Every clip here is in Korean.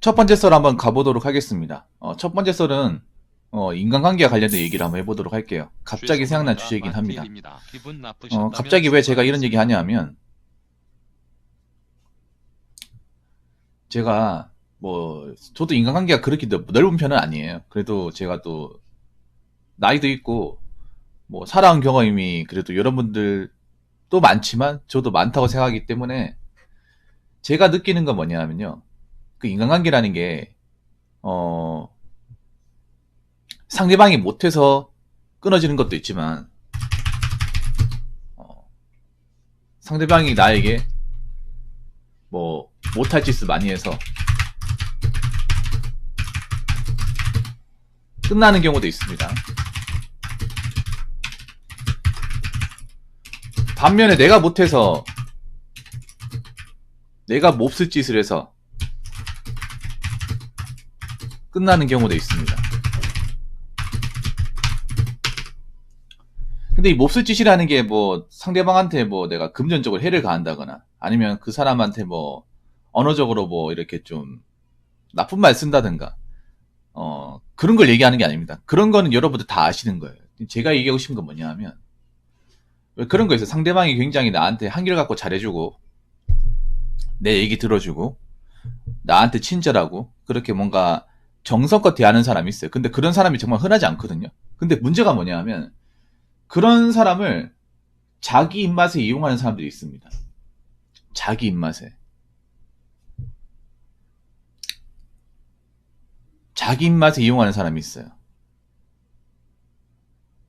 첫 번째 썰 한번 가보도록 하겠습니다. 첫 번째 썰은 인간관계와 관련된 얘기를 한번 해보도록 할게요. 갑자기 생각난 주제이긴 합니다. 갑자기 왜 제가 이런 얘기 하냐 하면, 제가 저도 인간관계가 그렇게 넓은 편은 아니에요. 그래도 제가 또 나이도 있고 살아온 경험이 그래도 여러분들도 많지만 저도 많다고 생각하기 때문에, 제가 느끼는 건 뭐냐 하면요, 그 인간관계라는 게 상대방이 못해서 끊어지는 것도 있지만, 상대방이 나에게 못할 짓을 많이 해서 끝나는 경우도 있습니다. 반면에 내가 못해서, 내가 몹쓸 짓을 해서 끝나는 경우도 있습니다. 근데 이 몹쓸 짓이라는 게 상대방한테 내가 금전적으로 해를 가한다거나, 아니면 그 사람한테 언어적으로 이렇게 좀 나쁜 말 쓴다든가, 그런 걸 얘기하는 게 아닙니다. 그런 거는 여러분들 다 아시는 거예요. 제가 얘기하고 싶은 건 뭐냐 하면, 그런 거 있어요. 상대방이 굉장히 나한테 한결같고 잘해주고, 내 얘기 들어주고, 나한테 친절하고, 그렇게 뭔가 정성껏 대하는 사람이 있어요. 근데 그런 사람이 정말 흔하지 않거든요. 근데 문제가 뭐냐 하면, 그런 사람을 자기 입맛에 이용하는 사람들이 있습니다. 자기 입맛에. 자기 입맛에 이용하는 사람이 있어요.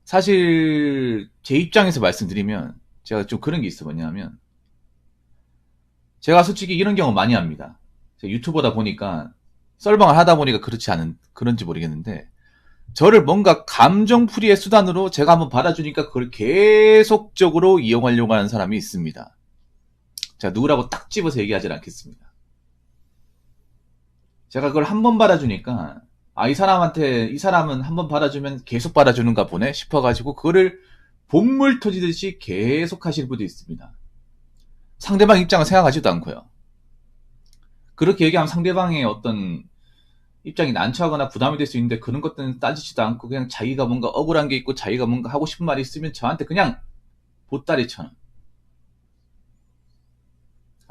사실 제 입장에서 말씀드리면, 제가 좀 그런 게 있어. 뭐냐면, 제가 솔직히 이런 경우 많이 합니다. 제가 유튜버다 보니까, 썰방을 하다 보니까 그런지 모르겠는데, 저를 뭔가 감정풀이의 수단으로 제가 한번 받아주니까 그걸 계속적으로 이용하려고 하는 사람이 있습니다. 제가 누구라고 딱 집어서 얘기하지 않겠습니다. 제가 그걸 한번 받아주니까, 이 사람은 한번 받아주면 계속 받아주는가 보네 싶어가지고, 그거를 본물 터지듯이 계속 하시는 분도 있습니다. 상대방 입장을 생각하지도 않고요. 그렇게 얘기하면 상대방의 어떤 입장이 난처하거나 부담이 될 수 있는데, 그런 것들은 따지지도 않고 그냥 자기가 뭔가 억울한 게 있고 자기가 뭔가 하고 싶은 말이 있으면 저한테 그냥 보따리처럼.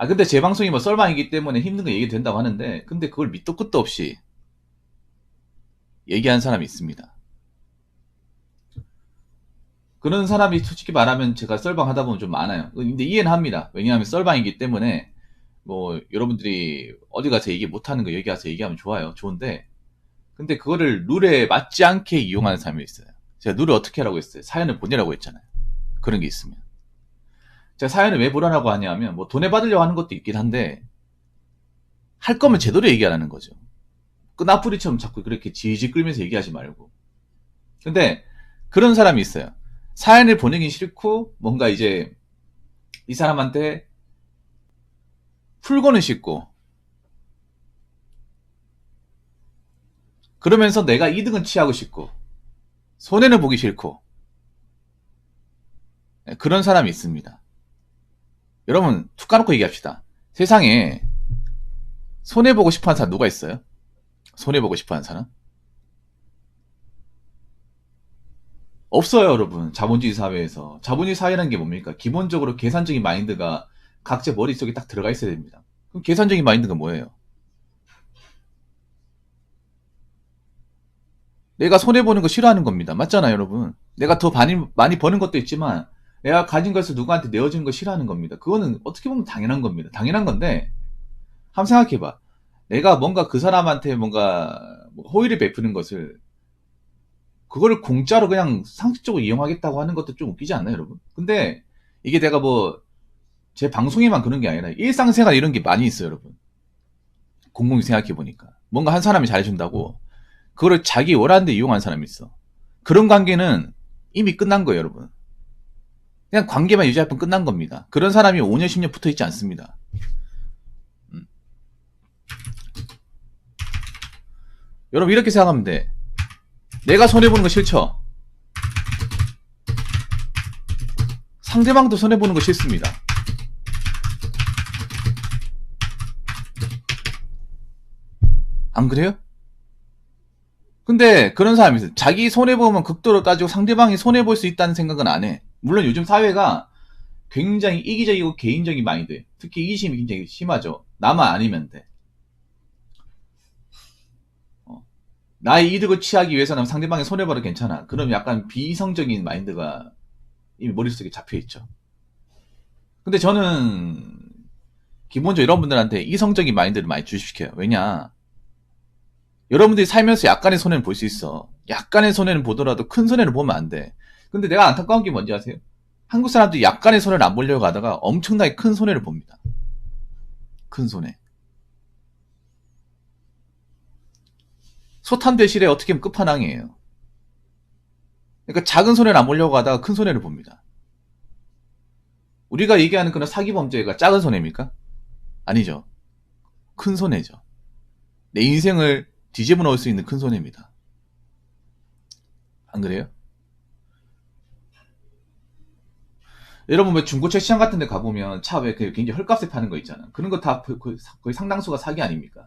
근데 제 방송이 썰방이기 때문에 힘든 거 얘기 된다고 하는데, 근데 그걸 밑도 끝도 없이 얘기하는 사람이 있습니다. 그런 사람이 솔직히 말하면 제가 썰방 하다 보면 좀 많아요. 근데 이해는 합니다. 왜냐하면 썰방이기 때문에 여러분들이 어디 가서 얘기 못하는 거 여기 가서 얘기하면 좋은데, 근데 그거를 룰에 맞지 않게 이용하는 사람이 있어요. 제가 룰을 어떻게 하라고 했어요? 사연을 보내라고 했잖아요. 그런 게 있으면. 제가 사연을 왜 보내라고 하냐면, 돈에 받으려고 하는 것도 있긴 한데, 할 거면 제대로 얘기하라는 거죠. 끄나풀이처럼 자꾸 그렇게 지지 끌면서 얘기하지 말고. 근데 그런 사람이 있어요. 사연을 보내긴 싫고 뭔가 이제 이 사람한테 풀고는 싶고, 그러면서 내가 이득은 취하고 싶고 손해는 보기 싫고, 그런 사람이 있습니다. 여러분 툭 까놓고 얘기합시다. 세상에 손해보고 싶어하는 사람 누가 있어요? 손해보고 싶어하는 사람? 없어요. 여러분, 자본주의 사회에서. 자본주의 사회라는 게 뭡니까? 기본적으로 계산적인 마인드가 각자 머릿속에 딱 들어가 있어야 됩니다. 그럼 계산적인 마인드가 뭐예요? 내가 손해보는 거 싫어하는 겁니다. 맞잖아요, 여러분. 내가 더 많이 버는 것도 있지만 내가 가진 것을 누구한테 내어주는 거 싫어하는 겁니다. 그거는 어떻게 보면 당연한 겁니다. 당연한 건데, 한번 생각해봐. 내가 뭔가 그 사람한테 뭔가 호의를 베푸는 것을, 그거를 공짜로 그냥 상식적으로 이용하겠다고 하는 것도 좀 웃기지 않나요, 여러분? 근데 이게 내가 제 방송에만 그런 게 아니라 일상생활 이런 게 많이 있어요, 여러분. 곰곰이 생각해보니까. 뭔가 한 사람이 잘해준다고 그거를 자기 원하는 데 이용하는 사람이 있어. 그런 관계는 이미 끝난 거예요, 여러분. 그냥 관계만 유지할 뿐 끝난 겁니다. 그런 사람이 5년, 10년 붙어 있지 않습니다. 여러분 이렇게 생각하면 돼. 내가 손해보는 거 싫죠? 상대방도 손해보는 거 싫습니다. 안 그래요? 근데 그런 사람이 있어요. 자기 손해보면 극도로 따지고 상대방이 손해볼 수 있다는 생각은 안 해. 물론 요즘 사회가 굉장히 이기적이고 개인적인 마인드, 특히 이기심이 굉장히 심하죠. 나만 아니면 돼. 나의 이득을 취하기 위해서는 상대방이 손해봐도 괜찮아. 그럼 약간 비이성적인 마인드가 이미 머릿속에 잡혀있죠. 근데 저는 기본적으로 이런 분들한테 이성적인 마인드를 많이 주식시켜요. 왜냐, 여러분들이 살면서 약간의 손해는 볼 수 있어. 약간의 손해는 보더라도 큰 손해를 보면 안 돼. 근데 내가 안타까운 게 뭔지 아세요? 한국 사람들이 약간의 손해를 안 보려고 하다가 엄청나게 큰 손해를 봅니다. 큰 손해. 소탄 대실에 어떻게 보면 끝판왕이에요. 그러니까 작은 손해를 안 보려고 하다가 큰 손해를 봅니다. 우리가 얘기하는 그런 사기 범죄가 작은 손해입니까? 아니죠. 큰 손해죠. 내 인생을 뒤집어 놓을 수 있는 큰 손해입니다. 안 그래요? 여러분 왜 중고차 시장 같은 데 가보면 차 왜 굉장히 헐값에 파는 거 있잖아. 그런 거 다 거의 상당수가 사기 아닙니까?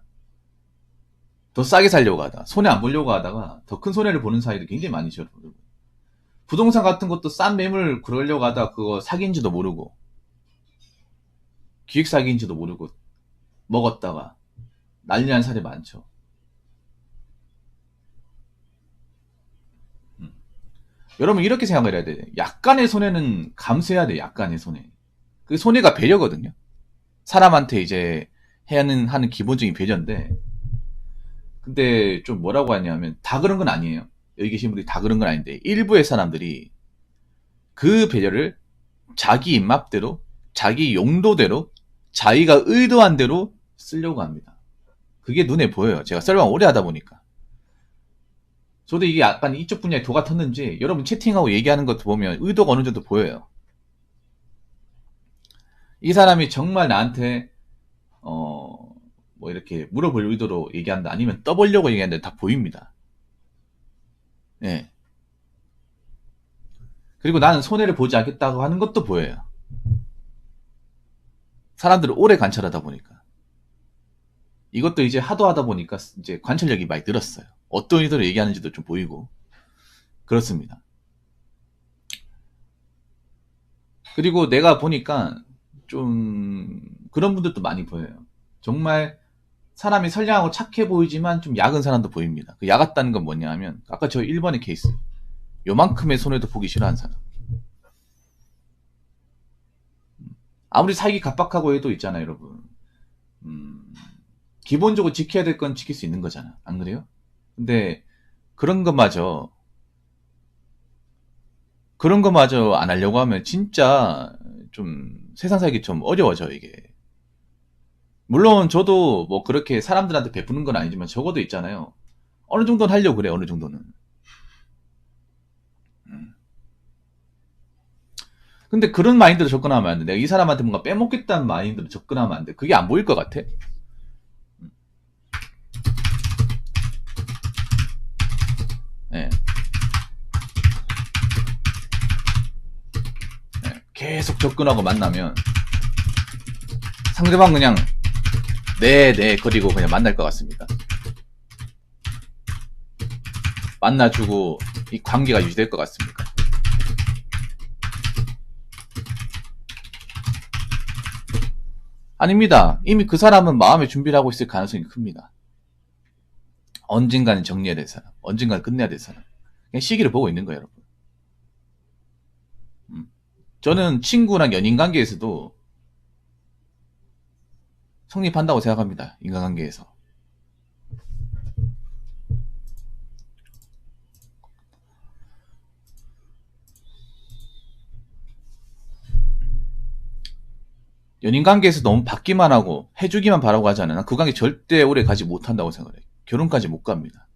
더 싸게 살려고 하다가 손해 안 보려고 하다가 더 큰 손해를 보는 사이도 굉장히 많이 있어요. 부동산 같은 것도 싼 매물 그러려고 하다가 그거 사기인지도 모르고 기획 사기인지도 모르고 먹었다가 난리 난 사례 많죠. 여러분 이렇게 생각을 해야 돼. 약간의 손해는 감수해야 돼. 약간의 손해. 그 손해가 배려거든요. 사람한테 이제 해야 하는 기본적인 배려인데, 근데 좀 뭐라고 하냐면 다 그런 건 아니에요. 여기 계신 분들이 다 그런 건 아닌데 일부의 사람들이 그 배려를 자기 입맛대로, 자기 용도대로, 자기가 의도한 대로 쓰려고 합니다. 그게 눈에 보여요. 제가 썰방 오래 하다 보니까. 저도 이게 약간 이쪽 분야에 도가 텄는지 여러분 채팅하고 얘기하는 것도 보면 의도가 어느 정도 보여요. 이 사람이 정말 나한테 뭐 이렇게 물어볼 의도로 얘기한다 아니면 떠보려고 얘기하는데 다 보입니다. 예. 그리고 나는 손해를 보지 않겠다고 하는 것도 보여요. 사람들을 오래 관찰하다 보니까. 이것도 이제 하도 하다 보니까 이제 관찰력이 많이 늘었어요. 어떤 의도로 얘기하는지도 좀 보이고. 그렇습니다. 그리고 내가 보니까 좀 그런 분들도 많이 보여요. 정말 사람이 선량하고 착해 보이지만 좀 약은 사람도 보입니다. 그 약았다는 건 뭐냐 하면 아까 저 1번의 케이스. 요만큼의 손해도 보기 싫어하는 사람. 아무리 사기 갑박하고 해도 있잖아요, 여러분. 기본적으로 지켜야 될 건 지킬 수 있는 거잖아. 안 그래요? 근데 그런 것마저 안 하려고 하면 진짜 좀 세상 살기 좀 어려워져 이게. 물론 저도 뭐 그렇게 사람들한테 베푸는 건 아니지만 적어도 있잖아요. 어느 정도는 하려고 그래. 어느 정도는. 근데 그런 마인드로 접근하면 안 돼. 내가 이 사람한테 뭔가 빼먹겠다는 마인드로 접근하면 안 돼. 그게 안 보일 것 같아. 네. 네. 계속 접근하고 만나면 상대방 그냥 네 거리고 그냥 만날 것 같습니다. 만나주고 이 관계가 유지될 것 같습니까? 아닙니다. 이미 그 사람은 마음의 준비를 하고 있을 가능성이 큽니다. 언젠가는 정리해야 될 사람, 언젠가는 끝내야 될 사람. 그냥 시기를 보고 있는 거예요, 여러분. 저는 친구랑 연인 관계에서도 성립한다고 생각합니다. 인간관계에서. 연인관계에서 너무 받기만 하고 해주기만 바라고 하지 않으면 그 관계 절대 오래 가지 못한다고 생각해요. 결혼까지 못 갑니다.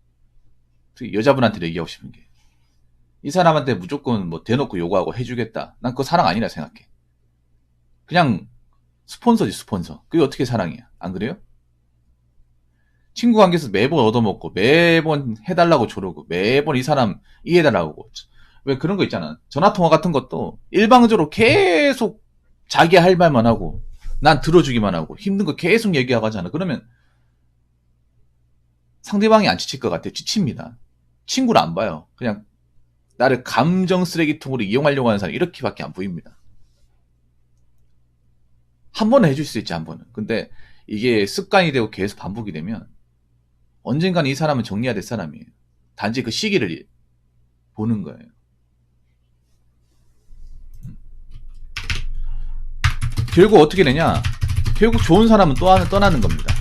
특히 여자분한테도 얘기하고 싶은 게 이 사람한테 무조건 뭐 대놓고 요구하고 해주겠다. 난 그거 사랑 아니라 생각해. 그냥 스폰서지 스폰서. 그게 어떻게 사랑이야. 안 그래요? 친구 관계에서 매번 얻어먹고 매번 해달라고 조르고 매번 이 사람 이해해달라고. 왜 그런 거 있잖아. 전화통화 같은 것도 일방적으로 계속 자기 할 말만 하고 난 들어주기만 하고 힘든 거 계속 얘기하고 하잖아. 그러면 상대방이 안 지칠 것 같아요. 지칩니다. 친구를 안 봐요. 그냥 나를 감정 쓰레기통으로 이용하려고 하는 사람 이렇게밖에 안 보입니다. 한 번은 해줄 수 있지, 한 번은. 근데 이게 습관이 되고 계속 반복이 되면 언젠가는 이 사람은 정리해야 될 사람이에요. 단지 그 시기를 보는 거예요. 결국 어떻게 되냐? 결국 좋은 사람은 또 떠나는 겁니다.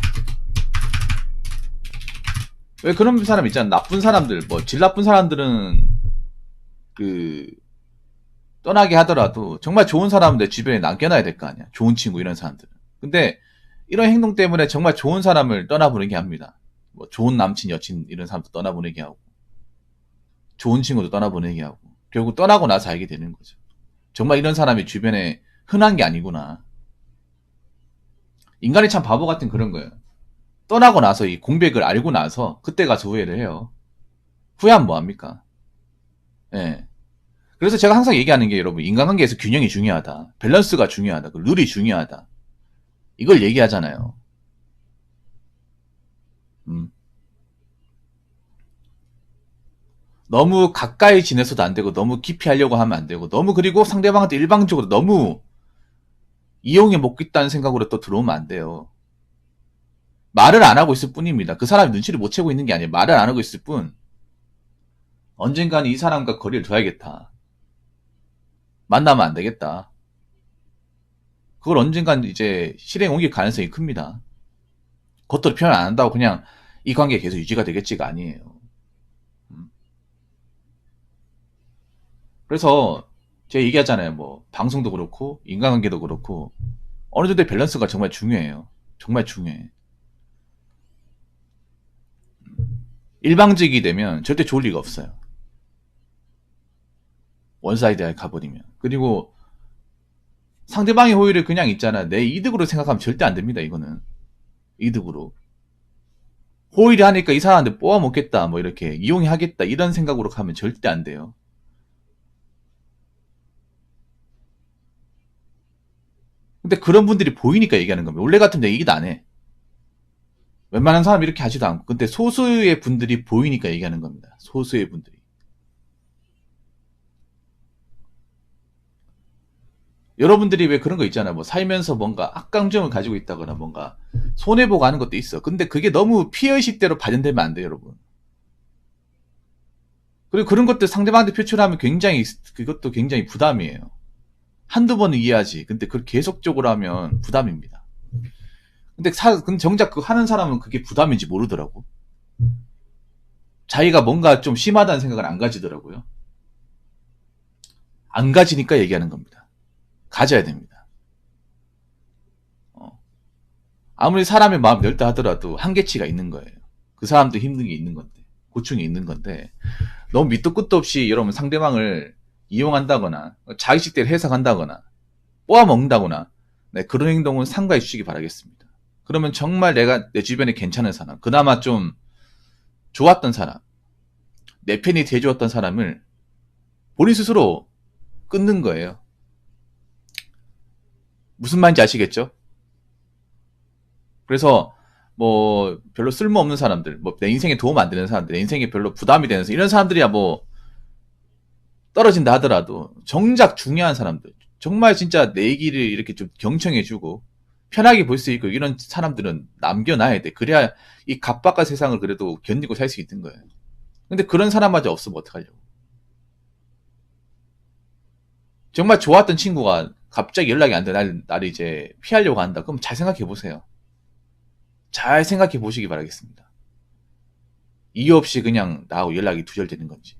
왜 그런 사람 있잖아. 나쁜 사람들, 뭐 질 나쁜 사람들은 떠나게 하더라도 정말 좋은 사람은 내 주변에 남겨놔야 될 거 아니야. 좋은 친구 이런 사람들은. 근데 이런 행동 때문에 정말 좋은 사람을 떠나보내게 합니다. 뭐 좋은 남친, 여친 이런 사람도 떠나보내게 하고 좋은 친구도 떠나보내게 하고 결국 떠나고 나서 알게 되는 거죠. 정말 이런 사람이 주변에 흔한 게 아니구나. 인간이 참 바보 같은 그런 거예요. 떠나고 나서 이 공백을 알고 나서 그때 가서 후회를 해요. 후회하면 뭐합니까? 예. 그래서 제가 항상 얘기하는 게 여러분 인간관계에서 균형이 중요하다. 밸런스가 중요하다. 그 룰이 중요하다. 이걸 얘기하잖아요. 너무 가까이 지내서도 안 되고 너무 깊이 하려고 하면 안 되고 너무 그리고 상대방한테 일방적으로 너무 이용해 먹겠다는 생각으로 또 들어오면 안 돼요. 말을 안 하고 있을 뿐입니다. 그 사람이 눈치를 못 채고 있는 게 아니에요. 말을 안 하고 있을 뿐 언젠가는 이 사람과 거리를 둬야겠다. 만나면 안 되겠다. 그걸 언젠간 이제 실행 옮길 가능성이 큽니다. 겉으로 표현 안 한다고 그냥 이 관계 계속 유지가 되겠지가 아니에요. 그래서 제가 얘기하잖아요. 뭐 방송도 그렇고 인간관계도 그렇고 어느 정도의 밸런스가 정말 중요해요. 정말 중요해. 일방적이 되면 절대 좋을 리가 없어요. 원사이드에 가버리면. 그리고 상대방의 호의를 그냥 있잖아. 내 이득으로 생각하면 절대 안 됩니다. 이거는. 이득으로. 호의를 하니까 이 사람한테 뽑아먹겠다. 뭐 이렇게 이용해 하겠다. 이런 생각으로 가면 절대 안 돼요. 근데 그런 분들이 보이니까 얘기하는 겁니다. 원래 같으면 얘기도 안 해. 웬만한 사람 이렇게 하지도 않고. 근데 소수의 분들이 보이니까 얘기하는 겁니다. 소수의 분들이. 여러분들이 왜 그런 거 있잖아. 뭐 살면서 뭔가 악감정을 가지고 있다거나 뭔가 손해보고 하는 것도 있어. 근데 그게 너무 피해의식대로 발현되면 안 돼요, 여러분. 그리고 그런 것들 상대방한테 표출하면 그것도 굉장히 부담이에요. 한두 번은 이해하지. 근데 그걸 계속적으로 하면 부담입니다. 근데 정작 그 하는 사람은 그게 부담인지 모르더라고. 자기가 뭔가 좀 심하다는 생각을 안 가지더라고요. 안 가지니까 얘기하는 겁니다. 가져야 됩니다. 아무리 사람의 마음이 넓다 하더라도 한계치가 있는 거예요. 그 사람도 힘든 게 있는 건데, 고충이 있는 건데, 너무 밑도 끝도 없이 여러분 상대방을 이용한다거나, 자기식대로 해석한다거나, 뽑아먹는다거나, 네, 그런 행동은 삼가해 주시기 바라겠습니다. 그러면 정말 내 주변에 괜찮은 사람, 그나마 좀 좋았던 사람, 내 편이 돼주었던 사람을 본인 스스로 끊는 거예요. 무슨 말인지 아시겠죠? 그래서 뭐 별로 쓸모없는 사람들, 뭐 내 인생에 도움 안 되는 사람들, 내 인생에 별로 부담이 되는 사람, 이런 사람들이야 뭐 떨어진다 하더라도 정작 중요한 사람들, 정말 진짜 내 얘기를 이렇게 좀 경청해주고 편하게 볼 수 있고 이런 사람들은 남겨놔야 돼. 그래야 이 각박한 세상을 그래도 견디고 살 수 있는 거예요. 근데 그런 사람마저 없으면 어떡하려고. 정말 좋았던 친구가 갑자기 연락이 안 돼. 나를 이제 피하려고 한다. 그럼 잘 생각해 보세요. 잘 생각해 보시기 바라겠습니다. 이유 없이 그냥 나하고 연락이 두절되는 건지.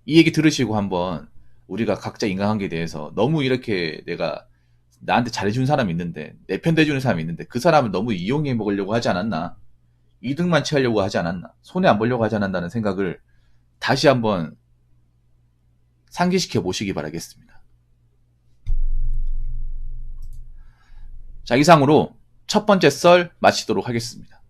이 얘기 들으시고 한번 우리가 각자 인간관계에 대해서 너무 이렇게 내가 나한테 잘해준 사람이 있는데 내 편 대주는 사람이 있는데 그 사람을 너무 이용해 먹으려고 하지 않았나, 이득만 취하려고 하지 않았나, 손해 안 보려고 하지 않았다는 생각을 다시 한번 상기시켜 보시기 바라겠습니다. 자, 이상으로 첫 번째 썰 마치도록 하겠습니다.